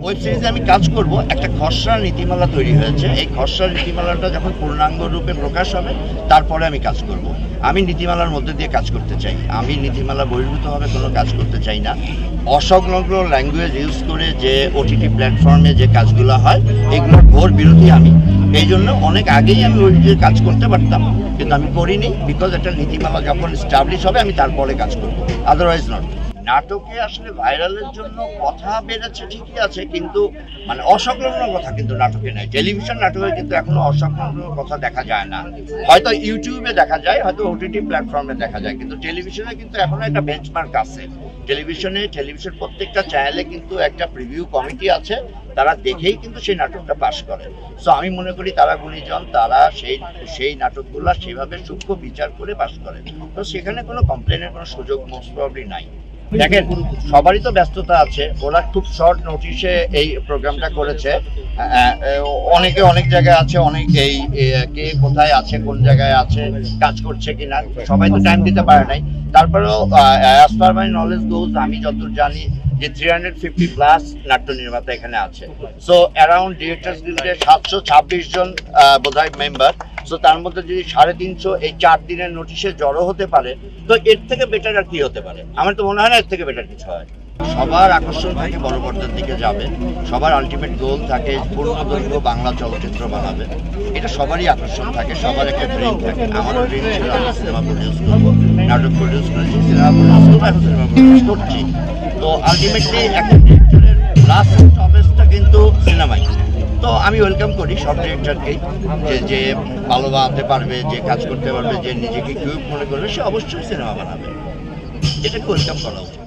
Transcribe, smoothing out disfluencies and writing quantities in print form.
Web সিরিজে আমি কাজ করব, একটা খসড়া নীতিমালা তৈরি হয়েছে। এই খসড়া নীতিমালাটা যখন পূর্ণাঙ্গ রূপে প্রকাশ হবে তারপরে আমি কাজ করব। আমি নীতিমালার মধ্যে দিয়ে কাজ করতে চাই, আমি নীতিমালা বহির্ভূতভাবে কোনো কাজ করতে চাই না। অসংলগ্ন ল্যাঙ্গুয়েজ ইউজ করে যে ওটিটি প্ল্যাটফর্মে যে কাজগুলো হয় এগুলোর ঘোর বিরোধী আমি। এই জন্য অনেক আগেই আমি ওই কাজ করতে পারতাম, কিন্তু আমি করিনি। বিকজ একটা নীতিমালা যখন স্টাবলিশ হবে আমি তারপরে কাজ করব, আদারওয়াইজ নট। নাটকে আসলে ভাইরালের জন্য কথা বেড়েছে ঠিকই আছে, কিন্তু মানে অসংলগ্ন কথা কিন্তু নাটকে নাই। টেলিভিশন নাটকে কিন্তু এখনো অসংলগ্ন কথা দেখা যায় না। হয়তো ইউটিউবে দেখা যায়, হয়তো ওটিটি প্ল্যাটফর্মে দেখা যায়, কিন্তু টেলিভিশনে কিন্তু এখনো একটা বেঞ্চমার্ক আছে। টেলিভিশন প্রত্যেকটা চ্যানেলে কিন্তু একটা প্রিভিউ কমিটি আছে, তারা দেখেই কিন্তু সেই নাটকটা পাস করে। সো আমি মনে করি তারা গুণীজন, তারা সেই নাটকগুলো সেভাবে সূক্ষ্ম বিচার করে পাস করে। তো সেখানে কোনো কমপ্লেনের কোনো সুযোগ মোস্ট প্রবাবলি নাই। দেখেন, সবারই তো ব্যস্ততা আছে, ওরা খুব শর্ট নোটিশে এই প্রোগ্রামটা করেছে। অনেকে অনেক জায়গায় আছে, অনেক কে কোথায় আছে, কোন জায়গায় আছে, কাজ করছে কিনা, সবাই তো টাইম দিতে পারে নাই। তারপরেও অ্যাজ পার মাই নলেজ গোজ, আমি যতদূর জানি যে 350+ নাট্য নির্মাতা এখানে আছে। সো অ্যারাউন্ড ডিরেক্টরস গিল্ডে 726 জন বোধহয় মেম্বার। সো তার মধ্যে যদি 350 এই 4 দিনের নোটিশে জড়ো হতে পারে, তো এর থেকে বেটার আর কি হতে পারে? আমার তো মনে হয় না এর থেকে বেটার কিছু হয়। সবার আকর্ষণ থাকে বড় পর্দার দিকে যাবে, সবার আলটিমেট গোল থাকে পূর্ণদৈর্ঘ্য বাংলা চলচ্চিত্র বানাবে। এটা সবারই আকর্ষণ থাকে, সবার একটা ড্রিম থাকে। আমারও ড্রিম ছিল আমি সিনেমা প্রডিউস করবো, নাটক প্রডিউস করেছি, সিনেমা প্রডিউস করবো, এখন সিনেমা প্রডিউস করছি। তো আলটিমেটলি একটা ডিরেক্টরের লাস্ট স্টপেজটা কিন্তু সিনেমাই। তো আমি ওয়েলকাম করি সব ডিরেক্টরকেই, যে ভালো বানাতে পারবে, যে কাজ করতে পারবে, যে নিজেকে কিউব মনে করবে, সে অবশ্যই সিনেমা বানাবে। এটাকে ওয়েলকাম করা উচিত।